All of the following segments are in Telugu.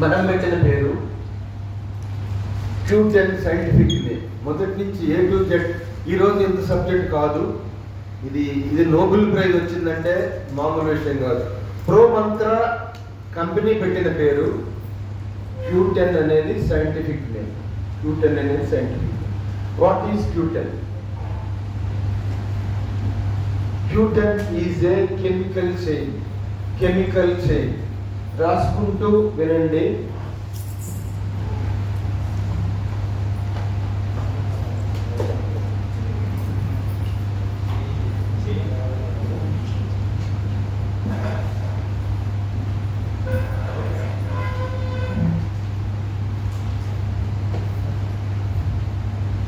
మనం పెట్టిన పేరు Q10 సైంటిఫిక్ నేమ్. మొదటి నుంచి A to Z. ఈరోజు ఇంత సబ్జెక్ట్ కాదు, ఇది నోబెల్ ప్రైజ్ వచ్చిందంటే మామూలు విషయం కాదు. ప్రో మంత్ర కంపెనీ పెట్టిన పేరు Q10 అనేది సైంటిఫిక్ నేమ్. Q10 అనేది scientific. What is Q10? Q10 is a chemical chain. రాసుకుంటూ వినండి.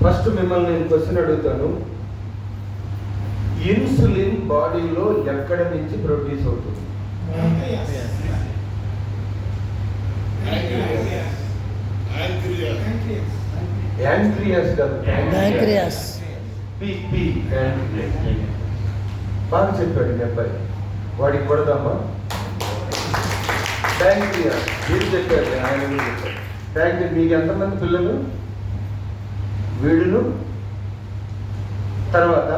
ఫస్ట్ మిమ్మల్ని నేను క్వశ్చన్ అడుగుతాను. ఇన్సులిన్ బాడీలో ఎక్కడ నుంచి ప్రొడ్యూస్ అవుతుంది? యాంక్రియాస్ కాదు, బాగా చెప్పాడు మీ అబ్బాయి. వాడికి కొడదామా? ప్యాంక్రియాస్. మీరు చెప్పారు, ఆయన చెప్పారు. ప్యాంక్రియాస్. మీకు ఎంతమంది పిల్లలు? వీడును తర్వాత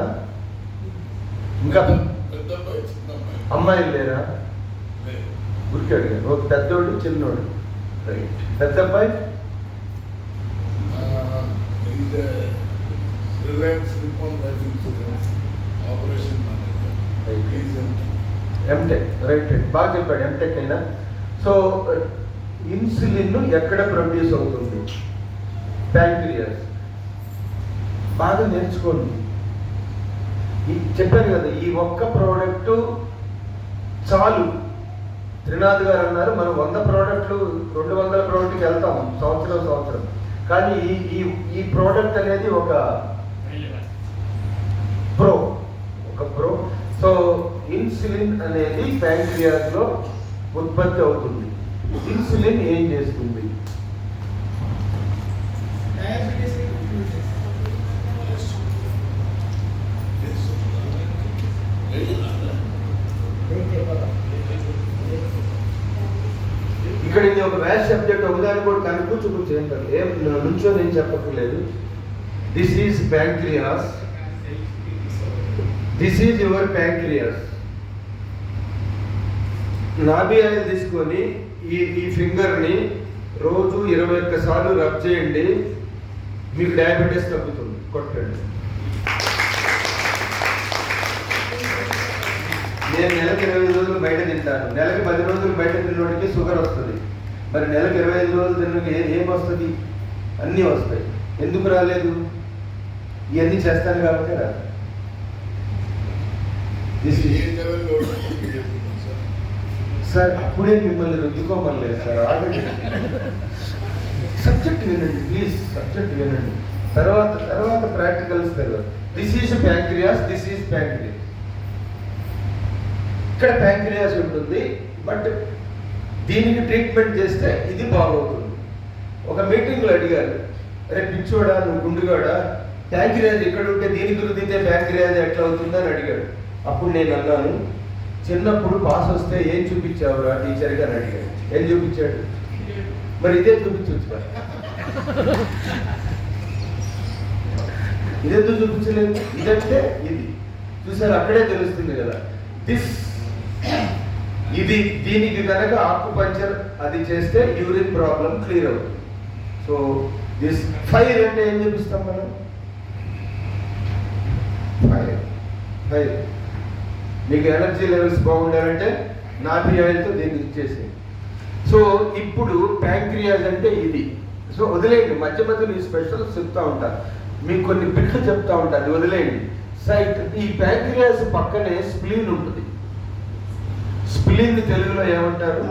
ఇంకా అమ్మాయిలు లేరా? ఊరికే అడిగారు. ఒక పెద్దోడు, చిన్నోడు. రైట్. పెద్ద అబ్బాయి ఎంటెక్. రైట్. బాగా చెప్పాడు, ఎంటెక్ అయినా. సో ఇన్సులిన్ ఎక్కడ ప్రొడ్యూస్ అవుతుంది? ప్యాంక్రియాస్. బాగా నేర్చుకోండి. చెప్పాను కదా, ఈ ఒక్క ప్రోడక్ట్ చాలు. త్రినాథ్ గారు అన్నారు, మనం 100 ప్రోడక్ట్లు 200 ప్రోడక్ట్కి వెళ్తాం సంవత్సరం. కానీ ఈ ప్రోడక్ట్ అనేది ఒక ప్రో. సో ఇన్సులిన్ అనేది ప్యాంక్రియాస్ లో ఉత్పత్తి అవుతుంది. ఇన్సులిన్ ఏం చేస్తుంది? ఇక్కడ ఇది ఒక మ్యాథ్స్ సబ్జెక్ట్. ఒకదాని కూడా కనుకూర్చు చేయండి. ఏం నుంచో నేను చెప్పక్కర్లేదు. This is pancreas. This is your pancreas. నాభి ఆయిల్ తీసుకొని ఈ ఫింగర్ని రోజు 21 సార్లు రబ్ చేయండి. మీకు డయాబెటీస్ తగ్గుతుంది. కొట్టండి. నేను నెలకు 25 రోజులు బయట తింటాను. నెలకు 10 రోజులు బయట తిన్నోడికి షుగర్ వస్తుంది. మరి నెలకు 25 రోజులు తిన్నకి ఏం వస్తుంది? అన్నీ వస్తాయి. ఎందుకు రాలేదు? ఇవన్నీ చేస్తాను కాబట్టి రాదు. సార్ అప్పుడే మిమ్మల్ని రుద్దుకోమలేదు సార్. ఆల్రెడీ సబ్జెక్ట్ వినండి ప్లీజ్. సబ్జెక్ట్ వినండి. తర్వాత ప్రాక్టికల్స్ తర్వాత. This is pancreas. This is pancreas. ఇక్కడ ప్యాంక్రియాస్ ఉంటుంది. బట్ దీనికి ట్రీట్మెంట్ చేస్తే ఇది బాగవుతుంది. ఒక మీటింగ్లో అడిగారు, రేపు పిచ్చోడా నువ్వు గుండుగాడా, ప్యాంక్రియాస్ ఇక్కడ ఉంటే దీనికి రుద్దితే ప్యాంక్రియాస్ ఎట్లా అవుతుందని అడిగాడు. అప్పుడు నేను అన్నాను, చిన్నప్పుడు పాస్ వస్తే ఏం చూపించావురా టీచర్ గారు అడిగాడు. ఏం చూపించాడు? మరి ఇదే చూపించవచ్చు. ఇదెందుకు చూపించలేదు? ఇదంటే ఇది చూసారు, అక్కడే తెలుస్తుంది కదా. ఇది దీనికి కనుక ఆకుపంచర్ అది చేస్తే యూరిన్ ప్రాబ్లం క్లియర్ అవుతుంది. సో దిస్ ఫైర్ అంటే ఏం చూపిస్తాం మనం? ఫైర్. మీకు ఎనర్జీ లెవెల్స్ బాగుండాలంటే నాభి ఆయిల్తో దీన్ని ఇచ్చేసి. సో ఇప్పుడు ప్యాంక్రియాస్ అంటే ఇది. సో వదిలేయండి, మధ్య మధ్యలో ఈ స్పెషల్స్ చెప్తా ఉంటారు, మీకు కొన్ని బిట్లు చెప్తా ఉంటారు, వదిలేయండి. సైట్. ఈ ప్యాంక్రియాస్ పక్కనే స్ప్లీన్ ఉంటుంది. స్ప్లీన్ తెలుగులో ఏమంటారు?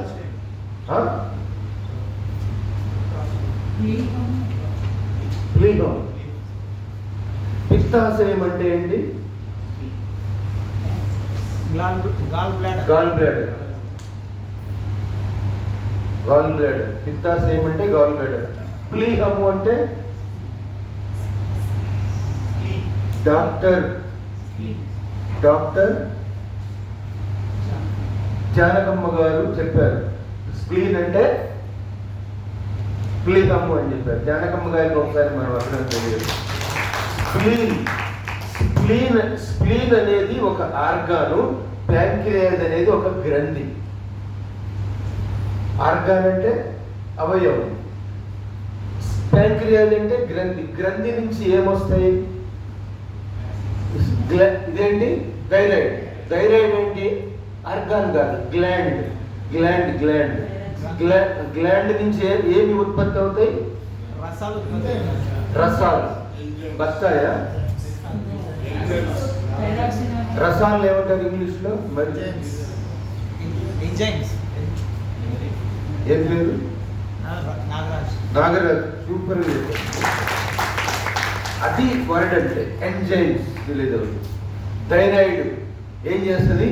ప్లీహం. పిత్తాశయం అంటే ఏంటి? Gall bladder. పిత్తాశయం అంటే గాల్ బ్లాడర్. ప్లీహము అంటే డాక్టర్ జానకమ్మ గారు చెప్పారు. స్ప్లీన్ అంటే స్ప్లీనము అని చెప్పారు. జానకమ్మ గారికి ఒకసారి మనం అర్థం తెలియదు. స్ప్లీన్ అనేది ఒక ఆర్గాను, ప్యాంక్రియాస్ అనేది ఒక గ్రంథి. ఆర్గాన్ అంటే అవయవం, ప్యాంక్రియాస్ అంటే గ్రంథి. గ్రంథి నుంచి ఏమొస్తాయి? ఇదేంటి? థైరాయిడ్. థైరాయిడ్ ఏంటి? ఆర్గాన్ కాదు, గ్లాండ్. గ్లాండ్ నుంచి ఏమి ఉత్పత్తి అవుతాయి? రసాలు. బస్తాయా? రసాలు ఏమంటారు ఇంగ్లీష్ లో? మరి ఏం పేరు? నాగరాజ్. సూపర్. అది వర్డ్ అంటే ఎంజైమ్స్ తెలియదు. థైరాయిడ్ ఏం చేస్తుంది?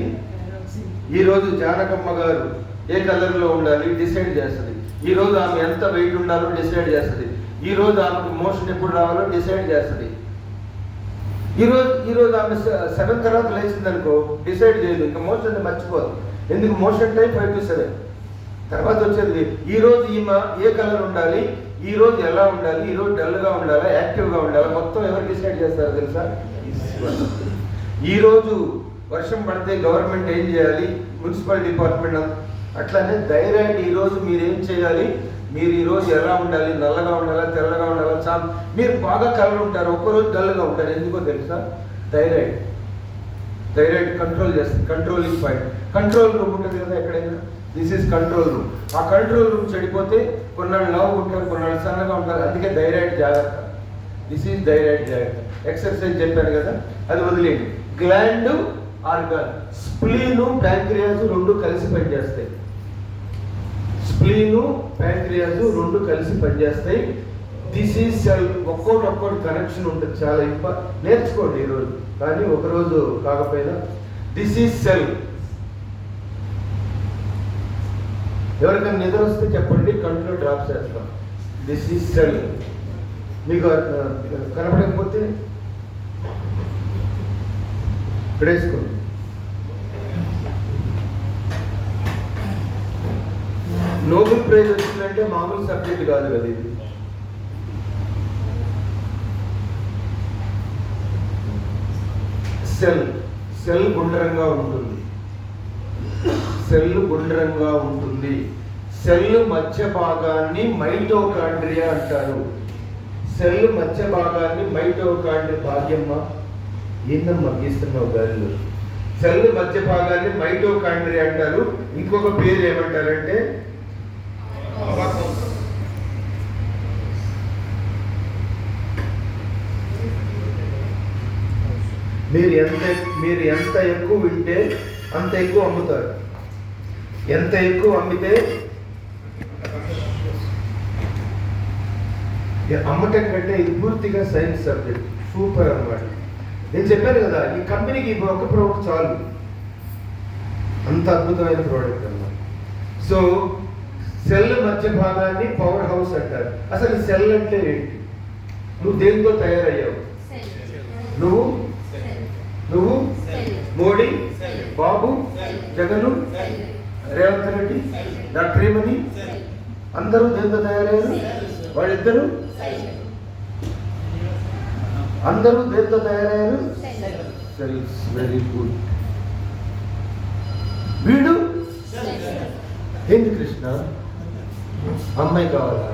ఈరోజు జానకమ్మ గారు ఏ కలర్లో ఉండాలి డిసైడ్ చేస్తుంది. ఈరోజు ఆమె ఎంత వెయిట్ ఉండాలో డిసైడ్ చేస్తుంది. ఈరోజు ఆమెకు మోషన్ ఎప్పుడు రావాలో డిసైడ్ చేస్తుంది. ఈరోజు ఆమె 7 తర్వాత లేచింది అనుకో, డిసైడ్ చేయదు, ఇంకా మోషన్ మర్చిపోదు. ఎందుకు? మోషన్ టైం 5 to 7 తర్వాత వచ్చేది. ఈరోజు ఈమె ఏ కలర్ ఉండాలి, ఈరోజు ఎలా ఉండాలి, ఈరోజు డల్గా ఉండాలా, యాక్టివ్గా ఉండాలా, మొత్తం ఎవరు డిసైడ్ చేస్తారో తెలుసా? ఈరోజు వర్షం పడితే గవర్నమెంట్ ఏం చేయాలి, మున్సిపల్ డిపార్ట్మెంట్. అట్లానే థైరాయిడ్ ఈరోజు మీరు ఏం చేయాలి, మీరు ఈరోజు ఎలా ఉండాలి, నల్లగా ఉండాలా, తెల్లగా ఉండాలా. మీరు బాగా కలర్ ఉంటారు, ఒక్కరోజు డల్గా ఉంటారు. ఎందుకో తెలుసా? థైరాయిడ్ కంట్రోల్ చేస్తుంది. Controlling point. కంట్రోల్ రూమ్ ఉంటుంది కదా ఎక్కడైనా, దిస్ ఈజ్ కంట్రోల్ రూమ్. ఆ కంట్రోల్ రూమ్ చెడిపోతే కొన్నాళ్ళు లావు ఉంటారు, కొన్నాళ్ళు సన్నగా ఉంటారు. అందుకే థైరాయిడ్ జాగ్రత్త. దిస్ ఈజ్ థైరాయిడ్ జాగ్రత్త. ఎక్సర్సైజ్ చెప్పాను కదా, అది వదిలేండి. Gland, organ. స్ప్లీను, ప్యాంక్రియాస్ రెండు కలిసి పనిచేస్తాయి. స్ప్లీను, ప్యాంక్రియాస్ రెండు కలిసి పనిచేస్తాయి. This is cell. ఒక్కోటి కనెక్షన్ ఉంటుంది. చాలా నేర్చుకోండి ఈరోజు, కానీ ఒకరోజు కాకపోయినా. This is cell. ఎవరికైనా నిద్ర వస్తే చెప్పండి, కంట్లో డ్రాప్ చేస్తాం. This is cell. మీకు కనపడకపోతే ఇక్కడేసుకోండి. నోబెల్ ప్రైజ్ వచ్చిందంటే మామూలు సబ్జెక్ట్ కాదు కదా ఇది. సెల్ గుండ్రంగా ఉంటుంది. సెల్ మధ్య భాగాన్ని మైటోకాండ్రియా అంటారు. సెల్ మధ్య భాగాన్ని మైటోకాండ్రియా. భాగ్యమ్మ ఏందమ్మా గీస్తున్నావు గాలిలో? సెల్ మధ్య భాగాన్ని మైటోకాండ్రియా అంటారు. ఇంకొక పేరు ఏమంటారంటే మీరు ఎంత ఎక్కువ వింటే అంత ఎక్కువ అమ్ముతారు. ఎంత ఎక్కువ అమ్మితే అమ్మటం కంటే ఇది పూర్తిగా సైన్స్ సబ్జెక్ట్. సూపర్ అన్నమాట. నేను చెప్పాను కదా, ఈ కంపెనీకి ఒక ప్రోడక్ట్ చాలు, అంత అద్భుతమైన ప్రోడక్ట్ అన్నమాట. సో సెల్ మధ్య భాగాన్ని పవర్ హౌస్ అంటారు. అసలు సెల్ అంటే ఏంటి? నువ్వు దేంతో తయారయ్యావు? నువ్వు మోడీ, బాబు, జగను, రేవంత్ రెడ్డి, డాక్టర్ ఏమని అందరూ దేంతో తయారయ్యారు? వాళ్ళిద్దరూ అందరూ దేంతో తయారయ్యారు? సెల్స్. Very good. వీడు ఏంది కృష్ణ? అమ్మాయి కావాలా?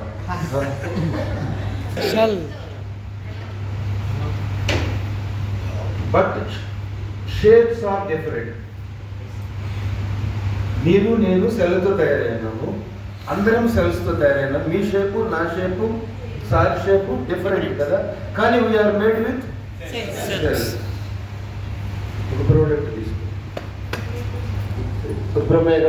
But shapes are different. నేను సెల్తో తయారైనాము, అందరం సెల్స్తో తయారైనాం. మీ షేపు, నా షేపు, సార్ షేపు డిఫరెంట్ కదా, కానీ వీఆర్ మేడ్ విత్ సెల్స్. ఒక ప్రోడక్ట్ తీసుకో. సుబ్రహ్మయ్య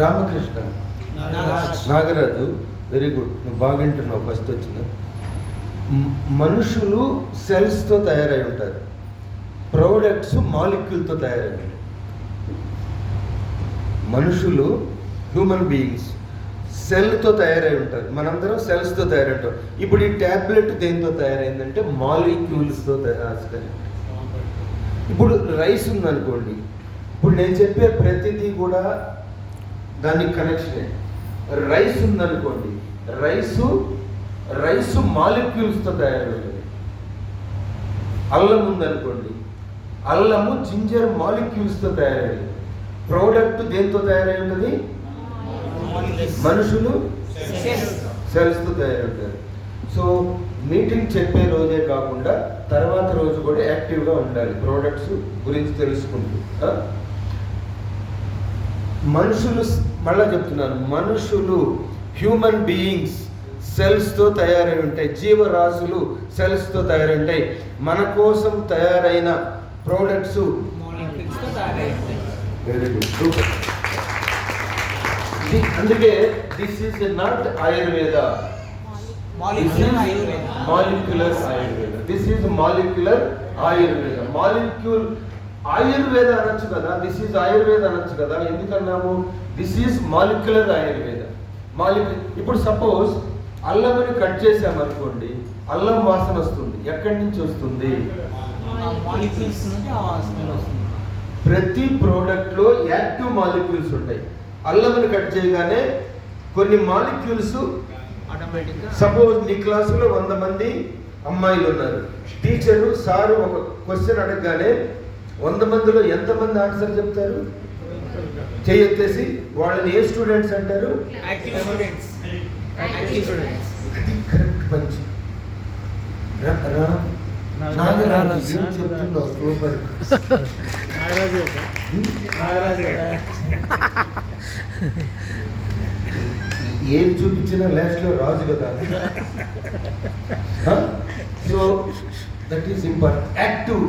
రామకృష్ణ, నాగరాజు. Very good. నువ్వు బాగా వింటున్నావు. ఫస్ట్ వచ్చిన మనుషులు సెల్స్తో తయారై ఉంటారు, ప్రోడక్ట్స్ మాలిక్యూల్తో తయారై ఉంటాయి. మనుషులు, హ్యూమన్ బీయింగ్స్ సెల్తో తయారై ఉంటారు. మనందరం సెల్స్తో తయారై ఉంటాం. ఇప్పుడు ఈ ట్యాబ్లెట్ దేంతో తయారైందంటే మాలిక్యూల్స్తో తయారు. ఇప్పుడు రైస్ ఉందనుకోండి, ఇప్పుడు నేను చెప్పే ప్రతిదీ కూడా దానికి కనెక్షనే. రైస్ ఉందనుకోండి, రైసు మాలిక్యూల్స్తో తయారవుతుంది. అల్లం ఉందనుకోండి, అల్లము జింజర్ మాలిక్యూల్స్తో తయారయ్యింది. ప్రోడక్ట్ దేంతో తయారై ఉంటుంది? మనుషులు సెల్స్తో తయారవుతారు. సో మీటింగ్ చెప్పే రోజే కాకుండా తర్వాత రోజు కూడా యాక్టివ్గా ఉండాలి, ప్రోడక్ట్స్ గురించి తెలుసుకుంటూ. మనుషులు, మళ్ళా చెప్తున్నాను, మనుషులు హ్యూమన్ బీయింగ్స్ సెల్స్తో తయారై ఉంటాయి. జీవరాశులు సెల్స్తో తయారై ఉంటాయి. మన కోసం తయారైన ప్రోడక్ట్స్ వెరీ గుడ్, సూపర్. అందుకే this is not Ayurveda, molecular Ayurveda. This is molecular Ayurveda. Molecule Ayurveda అనొచ్చు కదా, దిస్ ఈజ్ ఆయుర్వేద అనొచ్చు కదా. ఎందుకన్నాము? This is molecular Ayurveda. ఇప్పుడు సపోజ్ అల్లంని కట్ చేసామనుకోండి, అల్లం వాసన వస్తుంది. ఎక్కడి నుంచి వస్తుంది? ప్రతి ప్రోడక్ట్ లో యాక్టివ్ మాలిక్యూల్స్ ఉంటాయి. అల్లంని కట్ చేయగానే కొన్ని మాలిక్యూల్స్, సపోజ్ నీ క్లాసులో 100 మంది అమ్మాయిలు ఉన్నారు. టీచరు సారు ఒక క్వశ్చన్ అడగగానే 100 మందిలో ఎంతమంది ఆన్సర్ చెప్తారు? చేయెత్తేసి వాళ్ళని ఏ స్టూడెంట్స్ అంటారు? అది కరెక్ట్ పంచి. ఏం చూపించినా లాస్ట్ లో రాజు కదా. So that is important. Active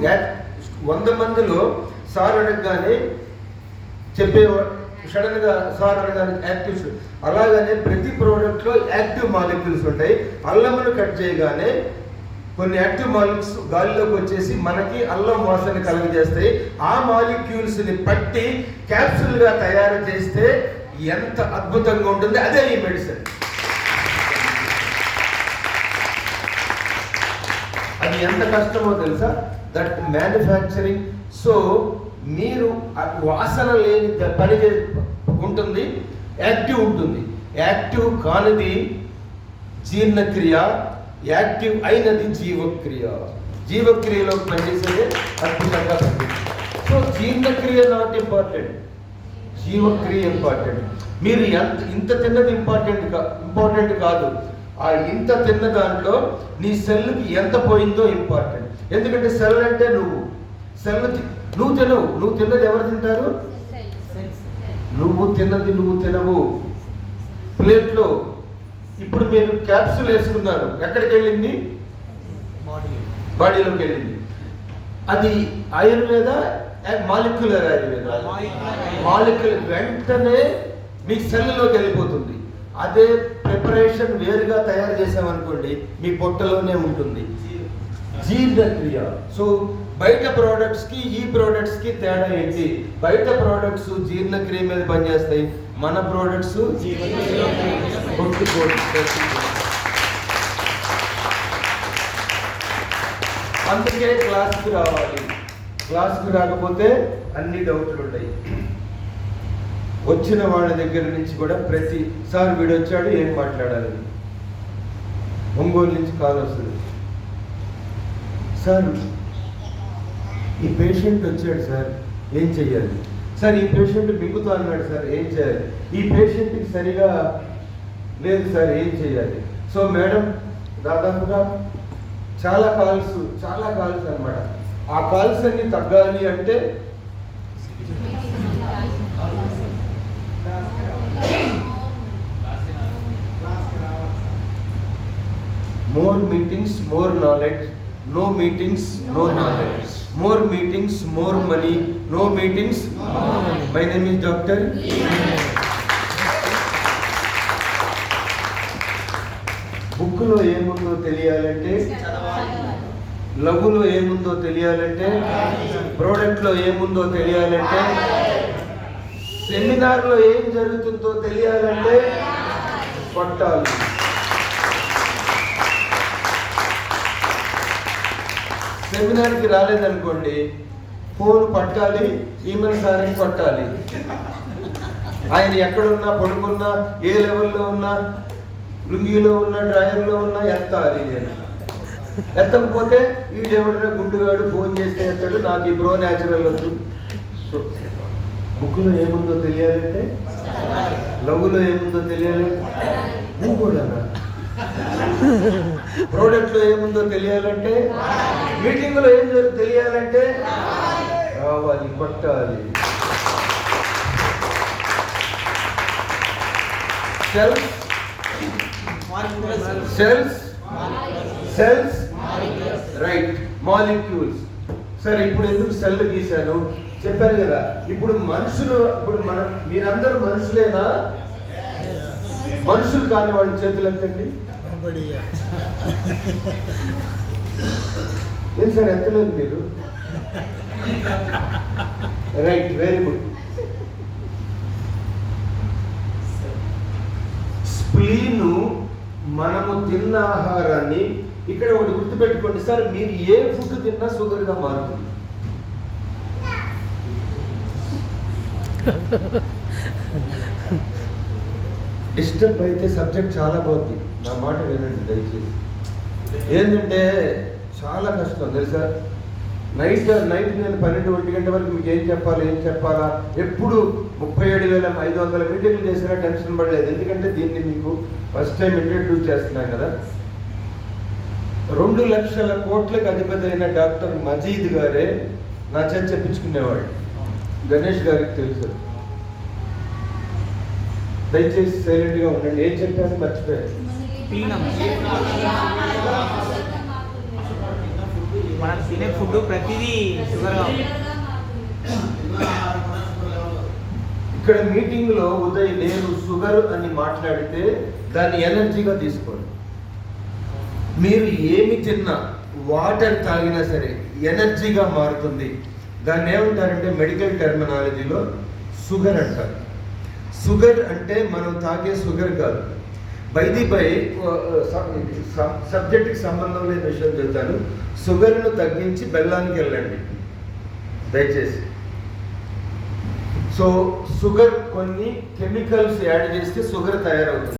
100 మందిలో సార్ అడగగానే చెప్పేవాడు, సడన్ గా సార్ అడగానే యాక్టివ్స్. అలాగనే ప్రతి ప్రోడక్ట్ లో యాక్టివ్ మాలిక్యూల్స్ ఉంటాయి. అల్లమును కట్ చేయగానే కొన్ని యాక్టివ్ మాలిక్యూల్స్ గాలిలోకి వచ్చేసి మనకి అల్లం వాసన కలుగజేస్తాయి. ఆ మాలిక్యూల్స్ ని పట్టి క్యాప్సూల్ గా తయారు చేస్తే ఎంత అద్భుతంగా ఉంటుంది. అదే ఈ మెడిసిన్. అది ఎంత కష్టమో తెలుసా? That manufacturing. సో మీరు వాసన లేని పని ఉంటుంది, యాక్టివ్ ఉంటుంది. యాక్టివ్ కానిది జీర్ణక్రియ, యాక్టివ్ అయినది జీవక్రియ. జీవక్రియలో పనిచేసేది అద్భుతంగా పనిచేస్తుంది. సో జీర్ణక్రియ నాట్ ఇంపార్టెంట్, జీవక్రియ ఇంపార్టెంట్. మీరు ఇంత తిన్నది ఇంపార్టెంట్ కాదు. ఆ ఇంత తిన్న దాంట్లో నీ సెల్కి ఎంత పోయిందో ఇంపార్టెంట్. ఎందుకంటే సెల్ అంటే నువ్వు తినవు. నువ్వు తిన్నది ఎవరు తింటారు? నువ్వు తిన్నది నువ్వు తినవు. ప్లేట్లో ఇప్పుడు మీరు క్యాప్సూల్ వేసుకున్నారు, ఎక్కడికి వెళ్ళింది? బాడీలోకి వెళ్ళింది. అది ఆయుర్వేద, మాలిక్యులర్ ఆయుర్వేద. మాలిక్యులర్ వెంటనే మీ సెల్లోకి వెళ్ళిపోతుంది. అదే ప్రిపరేషన్ వేరుగా తయారు చేసామనుకోండి, మీ పొట్టలోనే ఉంటుంది. జీర్ణక్రియ. సో బయట ప్రోడక్ట్స్ కి ఈ ప్రోడక్ట్స్ కి తేడా ఏంటి? బయట ప్రోడక్ట్స్ జీర్ణక్రియ మీద పనిచేస్తాయి, మన ప్రోడక్ట్స్ అందుకే క్లాస్కి రావాలి. క్లాస్కి రాకపోతే అన్ని డౌట్లు ఉంటాయి. వచ్చిన వాళ్ళ దగ్గర నుంచి కూడా ప్రతిసారి వీడు వచ్చాడు ఏం మాట్లాడాలి. ఒంగోలు నుంచి కాల్ వస్తుంది, సార్ ఈ పేషెంట్ వచ్చాడు సార్, ఏం చెయ్యాలి? సార్ ఈ పేషెంట్ మింగుతా అన్నాడు సార్, ఏం చేయాలి? ఈ పేషెంట్కి సరిగా లేదు సార్, ఏం చేయాలి? సో మేడం దాదాపుగా చాలా కాల్స్ అన్నమాట. ఆ కాల్స్ అన్ని తగ్గాలి అంటే more meetings, more knowledge. No meetings, no knowledge. More meetings, more money. No meetings, no money. My name is Dr. బుక్లో ఏముందో తెలియాలంటే, లఘులో ఏముందో తెలియాలంటే, ప్రోడక్ట్లో ఏముందో తెలియాలంటే, సెమినార్లో ఏం జరుగుతుందో తెలియాలంటే పట్టాలి. సెమినార్కి రాలేదనుకోండి, ఫోన్ పట్టాలి, ఈమెయిల్ సార్ని పట్టాలి. ఆయన ఎక్కడున్నా, పడుకున్నా, ఏ లెవెల్లో ఉన్నా, లుంగిలో ఉన్నా, డ్రాయర్లో ఉన్నా ఎత్తాలి. నేను ఎత్తకపోతే వీడెవడన్నా గుండుగాడు ఫోన్ చేస్తే ఎత్తాడు. నాకు ఈ ప్రో న్యాచురల్ వద్దు. సో బుక్లో ఏముందో తెలియాలంటే, లవ్లో ఏముందో తెలియాలంటే నువ్వు కూడా ప్రోడక్ట్లో ఏముందో తెలియాలంటే, మీటింగ్లో ఏం తెలియాలంటే రావాలి, పట్టాలి. Cells right, molecules. సరే, ఇప్పుడు ఎందుకు సెల్ గీశాను చెప్పారు కదా. ఇప్పుడు మనుషులు, మీరందరూ మనుషులేనా? మనుషులు కాని వాళ్ళ చేతులు ఎంతండి? ఏం సార్ ఎంతలేదు మీరు? Right, very good. స్ప్లీను మనము తిన్న ఆహారాన్ని, ఇక్కడ ఒకటి గుర్తుపెట్టుకోండి సార్, మీరు ఏ ఫుడ్ తిన్నా షుగర్గా మారుతుంది. డిస్టర్బ్ అయితే సబ్జెక్ట్ చాలా బాగుంది. నా మాట వినండి దయచేసి. ఏంటంటే చాలా కష్టం తెలుసా. నైట్ నేను 12-1 గంట వరకు మీకు ఏం చెప్పాలా ఎప్పుడు 37,500 మీటింగ్లు చేసినా టెన్షన్ పడలేదు. ఎందుకంటే దీన్ని మీకు ఫస్ట్ టైం ఇంట్రడ్యూస్ చేస్తున్నాను కదా. 2 లక్షల కోట్లకు అధిపతి అయిన డాక్టర్ మజీద్ గారే నా చేత చెప్పించుకునేవాడు. గణేష్ గారికి తెలుసు. దయచేసి సైలెంట్గా ఉండండి. ఏం చెప్పాను మర్చిపోయాను. మనం తినే ఫుడ్ ప్రతిదీ షుగర్గా. ఇక్కడ మీటింగ్లో ఉదయ్ నేను షుగర్ అని మాట్లాడితే దాన్ని ఎనర్జీగా తీసుకోండి. మీరు ఏమి తిన్నా, వాటర్ తాగినా సరే ఎనర్జీగా మారుతుంది. దాన్ని ఏమంటారంటే మెడికల్ టెర్మినాలజీలో షుగర్ అంటారు. షుగర్ అంటే మనం తాగే షుగర్ కాదు. బై సబ్జెక్ట్కి సంబంధం లేని విషయం చెప్తాను. షుగర్ను తగ్గించి బెల్లానికి వెళ్ళండి దయచేసి. సో షుగర్ కొన్ని కెమికల్స్ యాడ్ చేస్తే షుగర్ తయారవుతుంది.